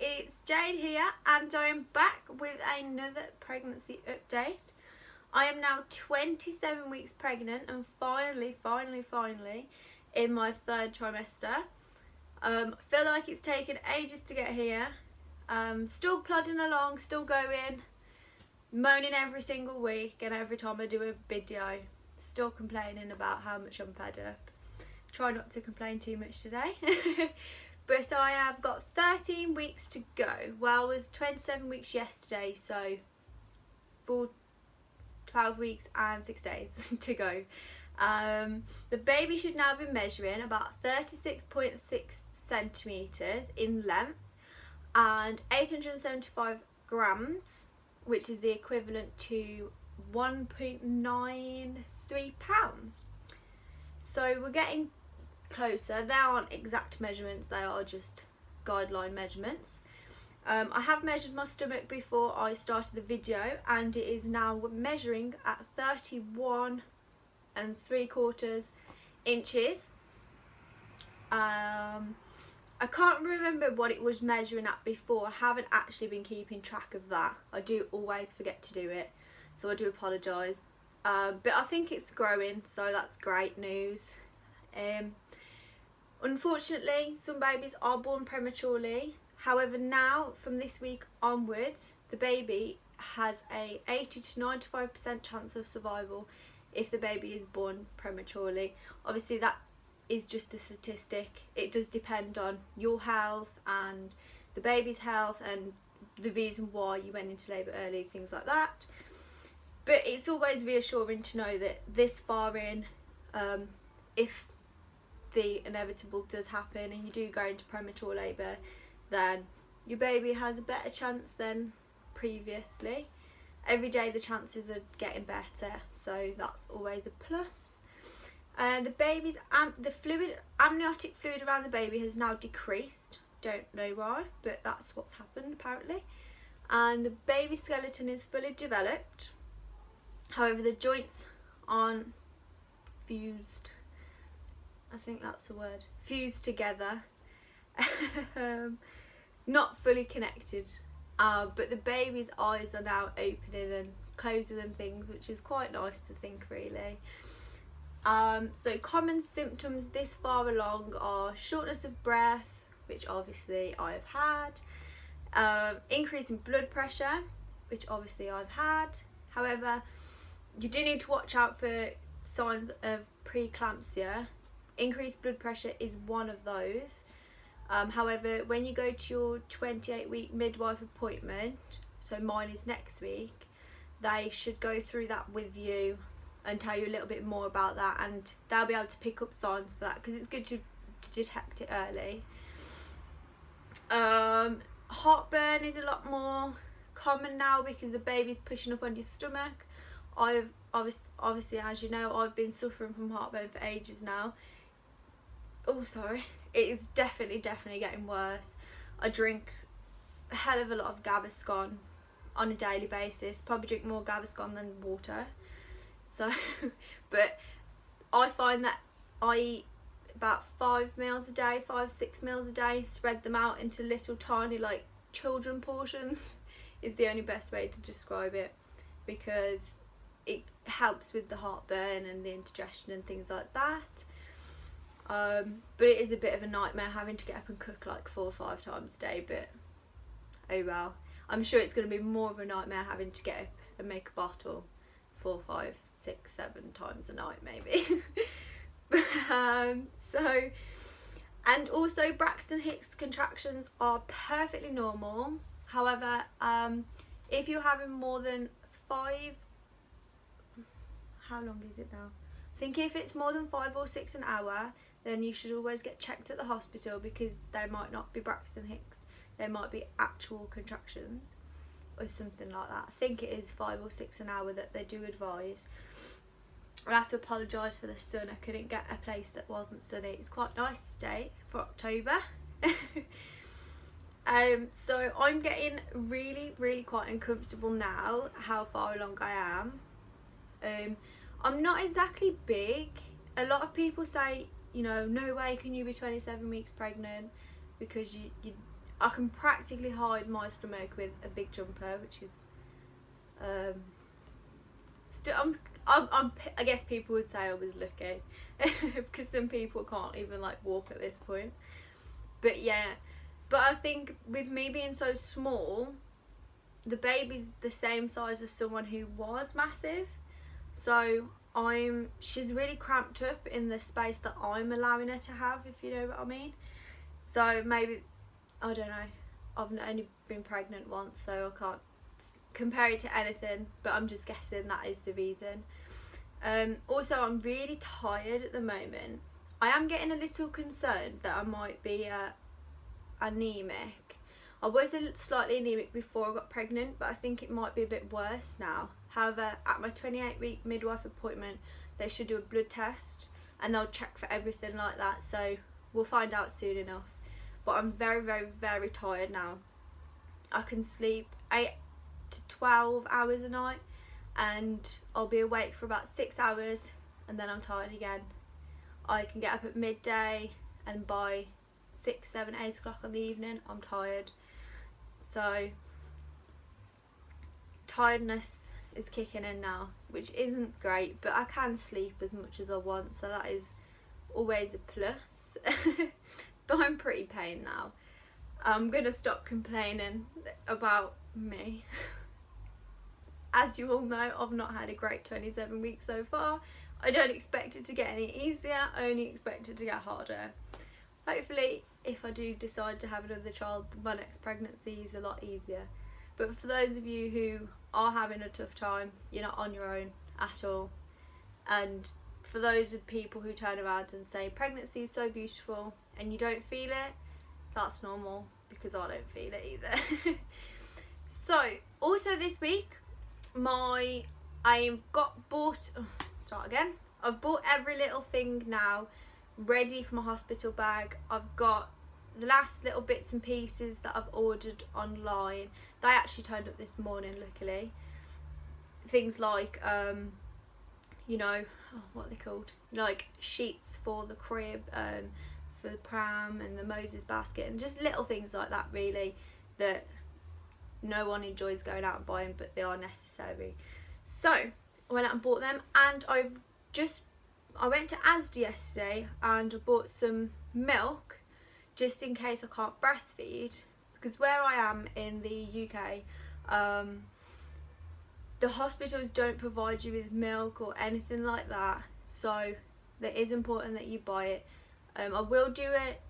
it's Jade here and I'm back with another pregnancy update. I am now 27 weeks pregnant and finally in my third trimester. I feel like it's taken ages to get here. Still plodding along, still going, moaning every single week, and every time I do a video still complaining about how much I'm fed up. Try not to complain too much today. But I have got 13 weeks to go. Well, it was 27 weeks yesterday, so 12 weeks and 6 days to go. The baby should now be measuring about 36.6 centimetres in length and 875 grams, which is the equivalent to 1.93 pounds. So we're getting closer. They aren't exact measurements, they are just guideline measurements. I have measured my stomach before I started the video and it is now measuring at 31 3/4 inches. I can't remember what it was measuring at before. I haven't actually been keeping track of that. I do always forget to do it, so I do apologise. But I think it's growing, so that's great news. Unfortunately, some babies are born prematurely. However, now from this week onwards, the baby has a 80 to 95% chance of survival if the baby is born prematurely. Obviously, that is just a statistic. It does depend on your health and the baby's health and the reason why you went into labour early, things like that. But it's always reassuring to know that this far in, if the inevitable does happen and you do go into premature labour, then your baby has a better chance than previously. Every day the chances are getting better, so that's always a plus. The baby's amniotic fluid around the baby has now decreased. Don't know why, but that's what's happened apparently. And the baby skeleton is fully developed. However, the joints aren't fused. I think that's the word. Fused together. Not fully connected. But the baby's eyes are now opening and closing and things, which is quite nice to think, really. So common symptoms this far along are shortness of breath, which obviously I've had. Increase in blood pressure, which obviously I've had. However, you do need to watch out for signs of preeclampsia. Increased blood pressure is one of those. However, when you go to your 28-week midwife appointment, so mine is next week, they should go through that with you and tell you a little bit more about that, and they'll be able to pick up signs for that because it's good to detect it early. Heartburn is a lot more common now because the baby's pushing up on your stomach. I've obviously, as you know, I've been suffering from heartburn for ages now. Oh, sorry. It is definitely getting worse. I drink a hell of a lot of Gaviscon on a daily basis. Probably drink more Gaviscon than water. So, but I find that I eat about 5 meals a day, 5-6 meals a day, spread them out into little tiny like children portions is the only best way to describe it, because it helps with the heartburn and the indigestion and things like that. But it is a bit of a nightmare having to get up and cook like 4 or 5 times a day, but oh well. I'm sure it's going to be more of a nightmare having to get up and make a bottle 4, 5, 6, 7 times a night maybe. So, and also Braxton Hicks contractions are perfectly normal. However, if you're having more than 5, how long is it now? I think if it's more than 5 or 6 an hour, then you should always get checked at the hospital, because they might not be Braxton Hicks, they might be actual contractions or something like that. I think it is 5 or 6 an hour that they do advise. I have to apologise for the sun. I couldn't get a place that wasn't sunny. It's quite nice today for October. So I'm getting really quite uncomfortable now how far along I am. I'm not exactly big. A lot of people say, you know, no way can you be 27 weeks pregnant because you I can practically hide my stomach with a big jumper, which is still I guess people would say I was lucky because some people can't even like walk at this point. But yeah, but I think with me being so small, the baby's the same size as someone who was massive, so she's really cramped up in the space that I'm allowing her to have, if you know what I mean. So maybe, I don't know, I've only been pregnant once, so I can't compare it to anything, but I'm just guessing that is the reason. Also, I'm really tired at the moment. I am getting a little concerned that I might be anemic. I was slightly anemic before I got pregnant, but I think it might be a bit worse now. However, at my 28-week midwife appointment, they should do a blood test and they'll check for everything like that, so we'll find out soon enough. But I'm very, very, very tired now. I can sleep 8 to 12 hours a night and I'll be awake for about 6 hours and then I'm tired again. I can get up at midday and by 6, 7, 8 o'clock in the evening I'm tired. So tiredness is kicking in now, which isn't great, but I can sleep as much as I want, so that is always a plus. But I'm pretty pained now. I'm gonna stop complaining about me. As you all know, I've not had a great 27 weeks so far. I don't expect it to get any easier, I only expect it to get harder. Hopefully, if I do decide to have another child, my next pregnancy is a lot easier. But for those of you who are having a tough time, you're not on your own at all. And for those of people who turn around and say pregnancy is so beautiful and you don't feel it, that's normal, because I don't feel it either. So also this week I've bought every little thing now ready for my hospital bag. I've got the last little bits and pieces that I've ordered online. They actually turned up this morning, luckily. Things like you know, what are they called, like sheets for the crib and for the pram and the Moses basket, and just little things like that really that no one enjoys going out and buying, but they are necessary. So I went out and bought them, and I went to Asda yesterday and I bought some milk just in case I can't breastfeed, because where I am in the UK, the hospitals don't provide you with milk or anything like that, so it is important that you buy it. I will do it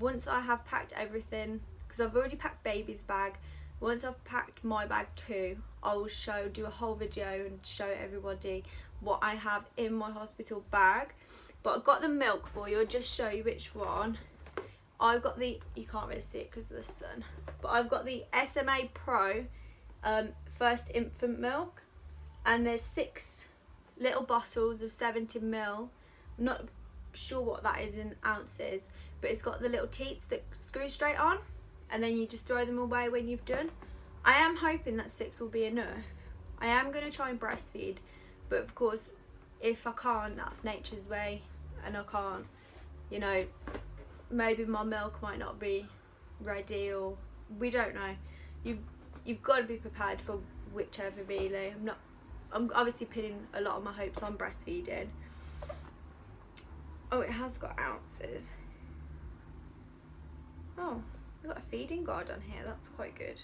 once I have packed everything, because I've already packed baby's bag. Once I've packed my bag too, I will do a whole video and show everybody what I have in my hospital bag. But I've got the milk for you. I'll just show you which one. I've got the, you can't really see it because of the sun, but I've got the SMA Pro first infant milk, and there's 6 little bottles of 70ml. I'm not sure what that is in ounces, but it's got the little teats that screw straight on, and then you just throw them away when you've done. I am hoping that 6 will be enough. I am going to try and breastfeed, but of course if I can't, that's nature's way, and I can't, you know, maybe my milk might not be ready, or we don't know. You've got to be prepared for whichever really. I'm obviously pinning a lot of my hopes on breastfeeding. Oh, it has got ounces. Oh, I've got a feeding guide on here, that's quite good.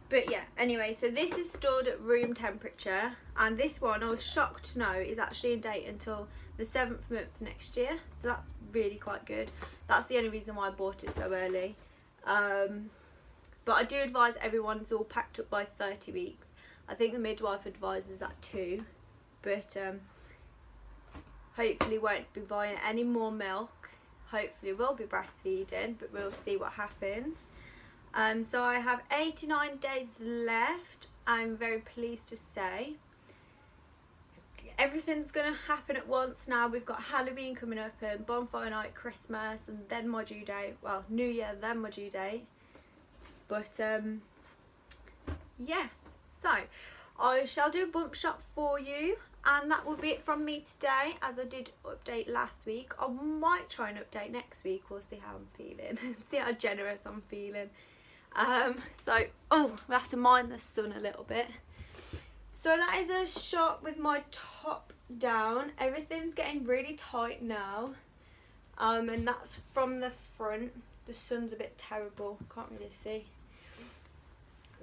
But yeah, anyway, so this is stored at room temperature, and this one I was shocked to know is actually in date until the 7th month next year, so that's really quite good. That's the only reason why I bought it so early. But I do advise everyone's all packed up by 30 weeks. I think the midwife advises that too, but hopefully won't be buying any more milk. Hopefully we'll be breastfeeding, but we'll see what happens. So I have 89 days left. I'm very pleased to say. Everything's going to happen at once now. We've got Halloween coming up and bonfire night, Christmas, and then my due date. Well, New Year, then my due date. But yes, so I shall do a bump shot for you. And that will be it from me today, as I did update last week. I might try and update next week. We'll see how I'm feeling. See how generous I'm feeling. So, oh, I have to mind the sun a little bit. So that is a shot with my top down. Everything's getting really tight now. And that's from the front. The sun's a bit terrible. Can't really see.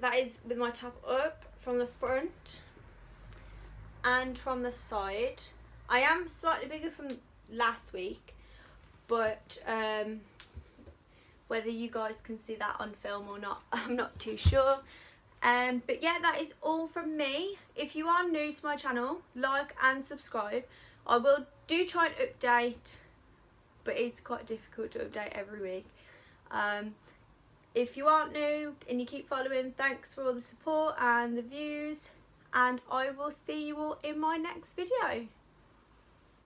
That is with my top up from the front. And from the side. I am slightly bigger from last week, but whether you guys can see that on film or not, I'm not too sure. But yeah, that is all from me. If you are new to my channel, like and subscribe. I will try and update, but it's quite difficult to update every week. If you aren't new and you keep following, thanks for all the support and the views. And I will see you all in my next video.